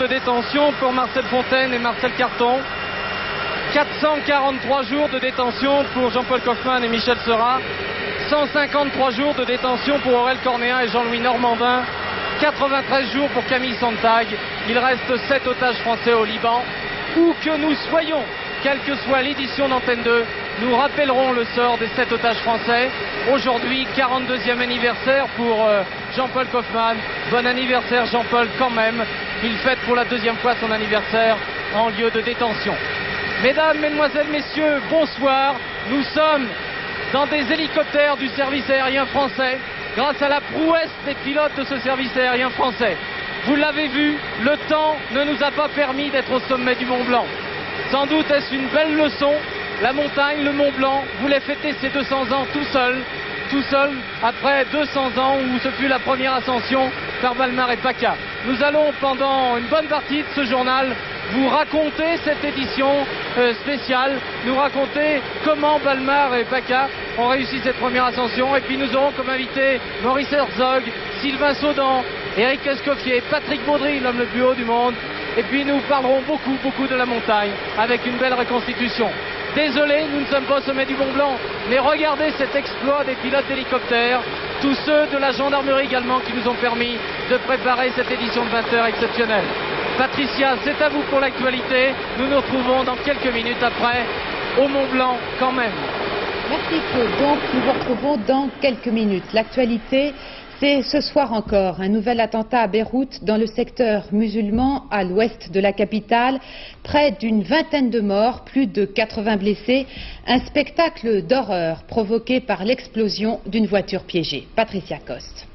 de détention pour Marcel Fontaine et Marcel Carton. 443 jours de détention pour Jean-Paul Kaufmann et Michel Seurat. 153 jours de détention pour Aurel Cornéa et Jean-Louis Normandin. 93 jours pour Camille Sontag. Il reste 7 otages français au Liban. Où que nous soyons, quelle que soit l'édition d'Antenne 2, nous rappellerons le sort des 7 otages français. Aujourd'hui, 42e anniversaire pour Jean-Paul Kaufmann. Bon anniversaire Jean-Paul quand même. Il fête pour la 2e fois son anniversaire en lieu de détention. Mesdames, Mesdemoiselles, Messieurs, bonsoir. Nous sommes dans des hélicoptères du service aérien français grâce à la prouesse des pilotes de ce service aérien français. Vous l'avez vu, le temps ne nous a pas permis d'être au sommet du Mont Blanc. Sans doute est-ce une belle leçon. La montagne, le Mont Blanc, voulait fêter ses 200 ans tout seul, après 200 ans où ce fut la première ascension par Balmar et Paca. Nous allons pendant une bonne partie de ce journal vous raconter cette édition spéciale, nous raconter comment Balmar et Paca ont réussi cette première ascension. Et puis nous aurons comme invité Maurice Herzog, Sylvain Saudan, Éric Escoffier, Patrick Baudry, l'homme le plus haut du monde. Et puis nous parlerons beaucoup de la montagne avec une belle reconstitution. Désolé, nous ne sommes pas au sommet du Mont Blanc, mais regardez cet exploit des pilotes d'hélicoptères, tous ceux de la gendarmerie également qui nous ont permis de préparer cette édition de 20h exceptionnelle. Patricia, c'est à vous pour l'actualité. Nous nous retrouvons dans quelques minutes après au Mont Blanc quand même. Merci Claude. Donc nous vous retrouvons dans quelques minutes. L'actualité, c'est ce soir encore un nouvel attentat à Beyrouth dans le secteur musulman à l'ouest de la capitale. Près d'une vingtaine de morts, plus de 80 blessés. Un spectacle d'horreur provoqué par l'explosion d'une voiture piégée. Patricia Coste.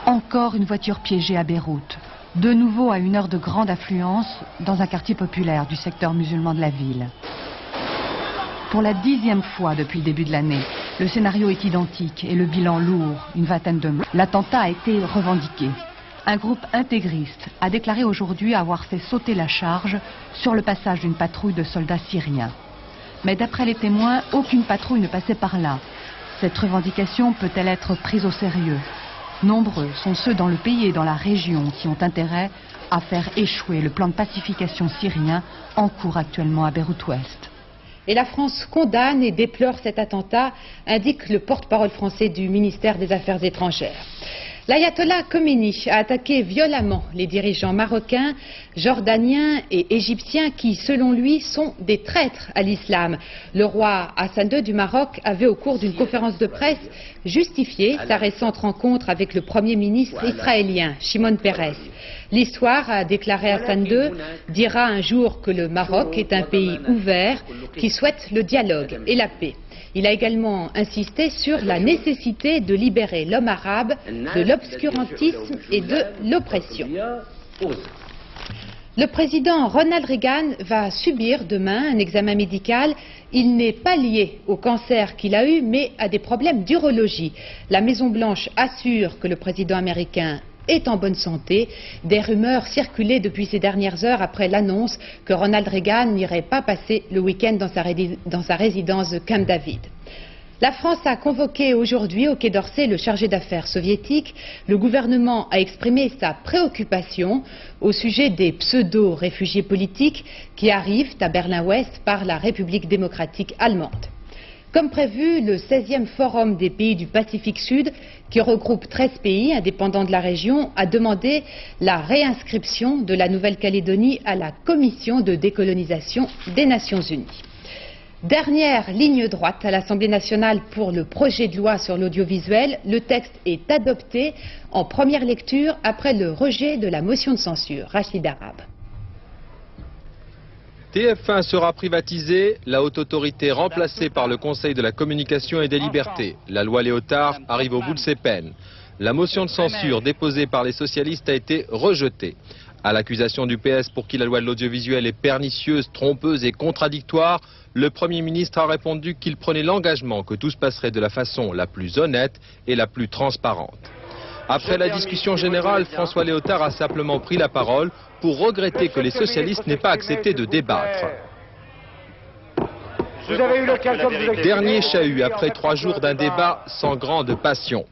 Encore une voiture piégée à Beyrouth. De nouveau à une heure de grande affluence dans un quartier populaire du secteur musulman de la ville. Pour la 10e fois depuis le début de l'année, le scénario est identique et le bilan lourd, une vingtaine de morts. L'attentat a été revendiqué. Un groupe intégriste a déclaré aujourd'hui avoir fait sauter la charge sur le passage d'une patrouille de soldats syriens. Mais d'après les témoins, aucune patrouille ne passait par là. Cette revendication peut-elle être prise au sérieux ? Nombreux sont ceux dans le pays et dans la région qui ont intérêt à faire échouer le plan de pacification syrien en cours actuellement à Beyrouth-Ouest. Et la France condamne et déplore cet attentat, indique le porte-parole français du ministère des Affaires étrangères. L'ayatollah Khomeini a attaqué violemment les dirigeants marocains, jordaniens et égyptiens qui, selon lui, sont des traîtres à l'islam. Le roi Hassan II du Maroc avait, au cours d'une conférence de presse, justifié sa récente rencontre avec le Premier ministre israélien, Shimon Peres. L'histoire, a déclaré Hassan II, dira un jour que le Maroc est un pays ouvert qui souhaite le dialogue et la paix. Il a également insisté sur la nécessité de libérer l'homme arabe de l'obscurantisme et de l'oppression. Le président Ronald Reagan va subir demain un examen médical. Il n'est pas lié au cancer qu'il a eu, mais à des problèmes d'urologie. La Maison-Blanche assure que le président américain est en bonne santé. Des rumeurs circulaient depuis ces dernières heures après l'annonce que Ronald Reagan n'irait pas passer le week-end dans sa résidence de Camp David. La France a convoqué aujourd'hui au Quai d'Orsay le chargé d'affaires soviétique. Le gouvernement a exprimé sa préoccupation au sujet des pseudo-réfugiés politiques qui arrivent à Berlin-Ouest par la République démocratique allemande. Comme prévu, le 16e Forum des pays du Pacifique Sud, qui regroupe 13 pays indépendants de la région, a demandé la réinscription de la Nouvelle-Calédonie à la Commission de décolonisation des Nations Unies. Dernière ligne droite à l'Assemblée nationale pour le projet de loi sur l'audiovisuel. Le texte est adopté en première lecture après le rejet de la motion de censure. Rachid Arabe. TF1 sera privatisé, la haute autorité remplacée par le Conseil de la communication et des libertés. La loi Léotard arrive au bout de ses peines. La motion de censure déposée par les socialistes a été rejetée. À l'accusation du PS pour qui la loi de l'audiovisuel est pernicieuse, trompeuse et contradictoire, le Premier ministre a répondu qu'il prenait l'engagement que tout se passerait de la façon la plus honnête et la plus transparente. Après la discussion générale, François Léotard a simplement pris la parole pour regretter que les socialistes n'aient pas accepté de débattre. Dernier chahut après 3 jours d'un débat sans grande passion.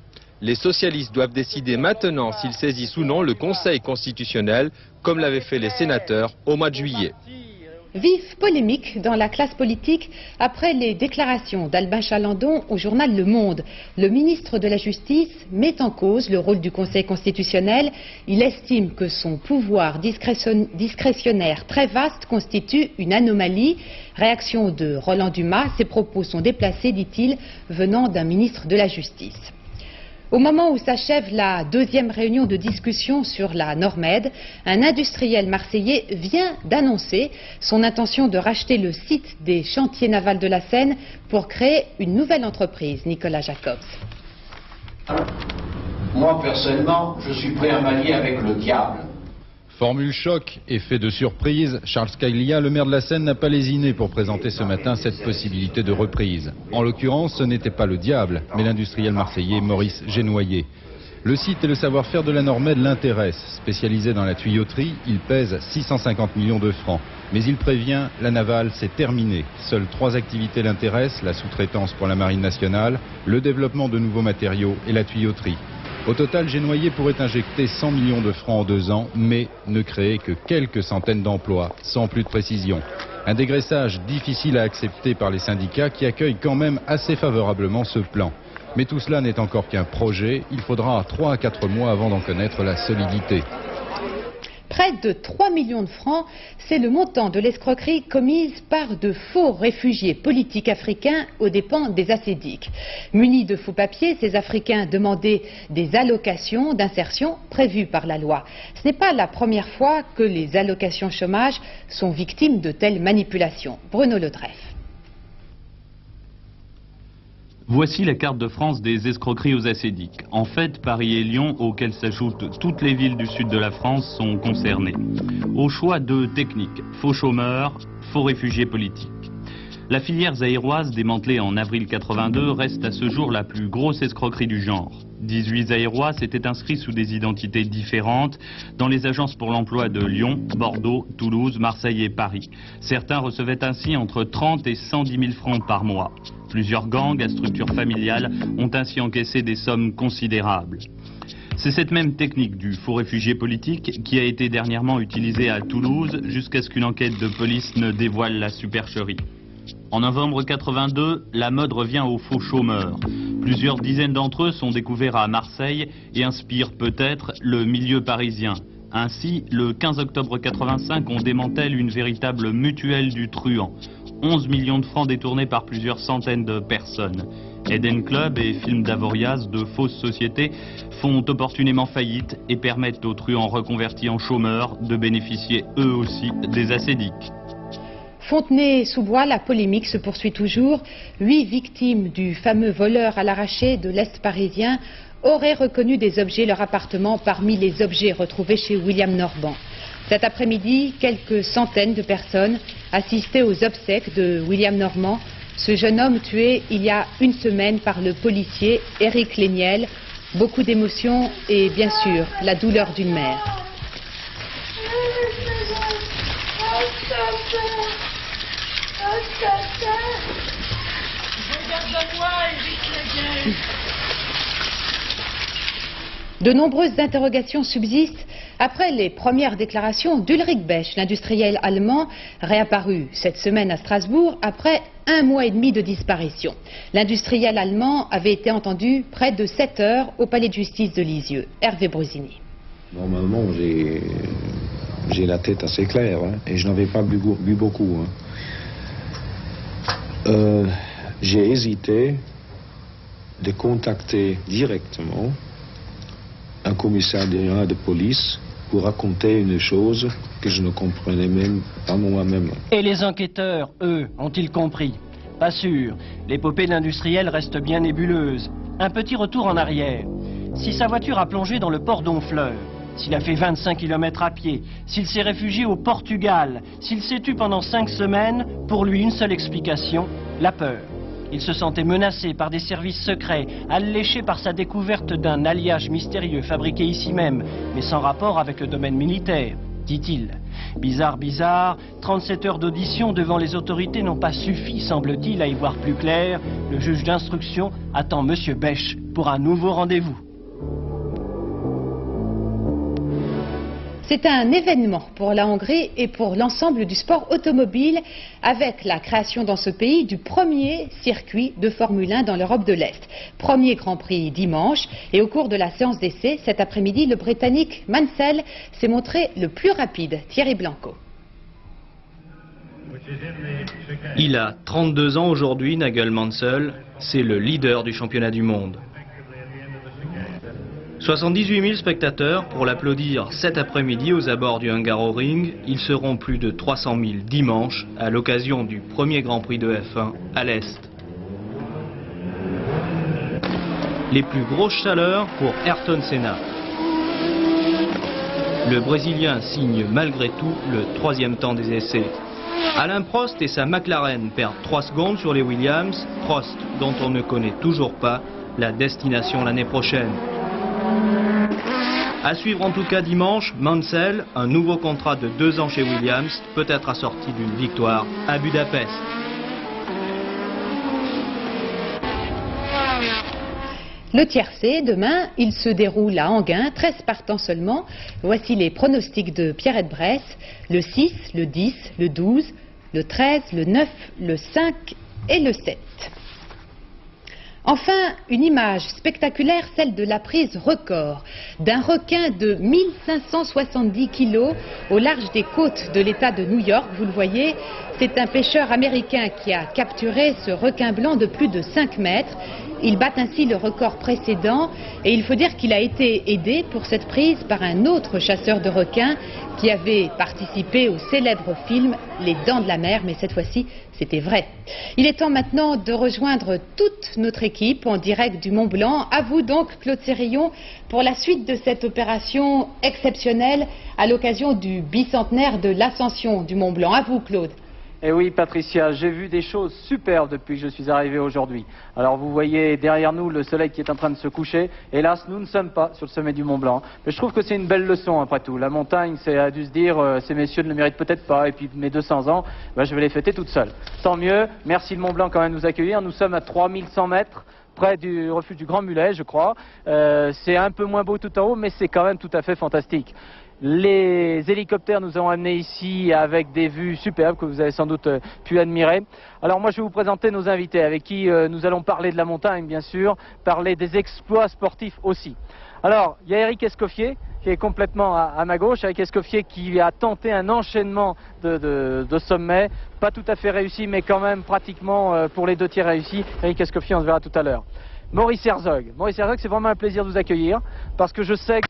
Les socialistes doivent décider maintenant s'ils saisissent ou non le Conseil constitutionnel, comme l'avaient fait les sénateurs au mois de juillet. Vive polémique dans la classe politique après les déclarations d'Albin Chalandon au journal Le Monde. Le ministre de la Justice met en cause le rôle du Conseil constitutionnel. Il estime que son pouvoir discrétionnaire très vaste constitue une anomalie. Réaction de Roland Dumas, ses propos sont déplacés, dit-il, venant d'un ministre de la Justice. Au moment où s'achève la deuxième réunion de discussion sur la Normed, un industriel marseillais vient d'annoncer son intention de racheter le site des chantiers navals de la Seine pour créer une nouvelle entreprise. Nicolas Jacobs. Moi, personnellement, je suis prêt à m'allier avec le diable. Formule choc, effet de surprise, Charles Scalia, le maire de la Seine, n'a pas lésiné pour présenter ce matin cette possibilité de reprise. En l'occurrence, ce n'était pas le diable, mais l'industriel marseillais Maurice Génoyer. Le site et le savoir-faire de la Normed l'intéressent. Spécialisé dans la tuyauterie, il pèse 650 millions de francs. Mais il prévient, la navale, c'est terminé. Seules 3 activités l'intéressent, la sous-traitance pour la Marine nationale, le développement de nouveaux matériaux et la tuyauterie. Au total, Génoyer pourrait injecter 100 millions de francs en 2 ans, mais ne créer que quelques centaines d'emplois, sans plus de précision. Un dégraissage difficile à accepter par les syndicats qui accueillent quand même assez favorablement ce plan. Mais tout cela n'est encore qu'un projet, il faudra 3 à 4 mois avant d'en connaître la solidité. Près de 3 millions de francs, c'est le montant de l'escroquerie commise par de faux réfugiés politiques africains aux dépens des assédiques. Munis de faux papiers, ces Africains demandaient des allocations d'insertion prévues par la loi. Ce n'est pas la première fois que les allocations chômage sont victimes de telles manipulations. Bruno Ledreff. Voici la carte de France des escroqueries aux assédiques. En fait, Paris et Lyon, auxquelles s'ajoutent toutes les villes du sud de la France, sont concernées. Au choix de techniques, faux chômeurs, faux réfugiés politiques. La filière zaïroise, démantelée en avril 82, reste à ce jour la plus grosse escroquerie du genre. 18 zaïrois s'étaient inscrits sous des identités différentes dans les agences pour l'emploi de Lyon, Bordeaux, Toulouse, Marseille et Paris. Certains recevaient ainsi entre 30 et 110 000 francs par mois. Plusieurs gangs à structure familiale ont ainsi encaissé des sommes considérables. C'est cette même technique du faux réfugié politique qui a été dernièrement utilisée à Toulouse jusqu'à ce qu'une enquête de police ne dévoile la supercherie. En novembre 82, la mode revient aux faux chômeurs. Plusieurs dizaines d'entre eux sont découverts à Marseille et inspirent peut-être le milieu parisien. Ainsi, le 15 octobre 85, on démantèle une véritable mutuelle du truand. 11 millions de francs détournés par plusieurs centaines de personnes. Eden Club et Film d'Avoriaz, de fausses sociétés, font opportunément faillite et permettent aux truands reconvertis en chômeurs de bénéficier eux aussi des assédiques. Fontenay-sous-Bois, la polémique se poursuit toujours. 8 victimes du fameux voleur à l'arraché de l'Est parisien auraient reconnu des objets leur appartement parmi les objets retrouvés chez William Normand. Cet après-midi, quelques centaines de personnes assistaient aux obsèques de William Normand, ce jeune homme tué il y a une semaine par le policier Éric Léniel. Beaucoup d'émotions et bien sûr la douleur d'une mère. De nombreuses interrogations subsistent après les premières déclarations d'Ulrich Bech, l'industriel allemand réapparu cette semaine à Strasbourg après 1 mois et demi de disparition. L'industriel allemand avait été entendu près de 7 heures au palais de justice de Lisieux. Hervé Brusini. Normalement, j'ai la tête assez claire, hein, et je n'avais pas bu beaucoup. Hein. J'ai hésité de contacter directement un commissariat de police pour raconter une chose que je ne comprenais même pas moi-même. Et les enquêteurs, eux, ont-ils compris? Pas sûr. L'épopée de l'industriel reste bien nébuleuse. Un petit retour en arrière. Si sa voiture a plongé dans le port d'Honfleur, s'il a fait 25 km à pied, s'il s'est réfugié au Portugal, s'il s'est tué pendant 5 semaines, pour lui une seule explication, la peur. Il se sentait menacé par des services secrets, alléché par sa découverte d'un alliage mystérieux fabriqué ici même, mais sans rapport avec le domaine militaire, dit-il. Bizarre, bizarre, 37 heures d'audition devant les autorités n'ont pas suffi, semble-t-il, à y voir plus clair. Le juge d'instruction attend M. Bech pour un nouveau rendez-vous. C'est un événement pour la Hongrie et pour l'ensemble du sport automobile, avec la création dans ce pays du premier circuit de Formule 1 dans l'Europe de l'Est. Premier Grand Prix dimanche, et au cours de la séance d'essai cet après-midi, le Britannique Mansell s'est montré le plus rapide. Thierry Blanco. Il a 32 ans aujourd'hui, Nigel Mansell, c'est le leader du championnat du monde. 78 000 spectateurs pour l'applaudir cet après-midi aux abords du Hungaroring. Ils seront plus de 300 000 dimanche à l'occasion du premier Grand Prix de F1 à l'Est. Les plus grosses chaleurs pour Ayrton Senna. Le Brésilien signe malgré tout le 3e temps des essais. Alain Prost et sa McLaren perdent 3 secondes sur les Williams. Prost, dont on ne connaît toujours pas la destination l'année prochaine. À suivre en tout cas dimanche, Mansell, un nouveau contrat de 2 ans chez Williams, peut-être assorti d'une victoire à Budapest. Le tiercé, demain, il se déroule à Enghien, 13 partants seulement. Voici les pronostics de Pierrette Bresse. Le 6, le 10, le 12, le 13, le 9, le 5 et le 7. Enfin, une image spectaculaire, celle de la prise record d'un requin de 1570 kilos au large des côtes de l'État de New York. Vous le voyez, c'est un pêcheur américain qui a capturé ce requin blanc de plus de 5 mètres. Il bat ainsi le record précédent et il faut dire qu'il a été aidé pour cette prise par un autre chasseur de requins qui avait participé au célèbre film Les Dents de la Mer, mais cette fois-ci c'était vrai. Il est temps maintenant de rejoindre toute notre équipe en direct du Mont Blanc. À vous donc Claude Sérillon pour la suite de cette opération exceptionnelle à l'occasion du bicentenaire de l'ascension du Mont Blanc. À vous Claude. Et oui Patricia, j'ai vu des choses superbes depuis que je suis arrivé aujourd'hui. Alors vous voyez derrière nous le soleil qui est en train de se coucher. Hélas, nous ne sommes pas sur le sommet du Mont Blanc. Mais je trouve que c'est une belle leçon après tout. La montagne a dû se dire, ces messieurs ne le méritent peut-être pas. Et puis mes 200 ans, je vais les fêter toute seule. Tant mieux, merci le Mont Blanc quand même de nous accueillir. Nous sommes à 3100 mètres. Près du refuge du Grand Mulet, je crois. C'est un peu moins beau tout en haut, mais c'est quand même tout à fait fantastique. Les hélicoptères nous ont amenés ici avec des vues superbes que vous avez sans doute pu admirer. Alors moi je vais vous présenter nos invités avec qui nous allons parler de la montagne bien sûr, parler des exploits sportifs aussi. Alors il y a Eric Escoffier qui est complètement à ma gauche, Eric Escoffier qui a tenté un enchaînement de sommets, pas tout à fait réussi mais quand même pratiquement pour les 2 tiers réussi. Eric Escoffier on se verra tout à l'heure. Maurice Herzog. Maurice Herzog, c'est vraiment un plaisir de vous accueillir parce que je sais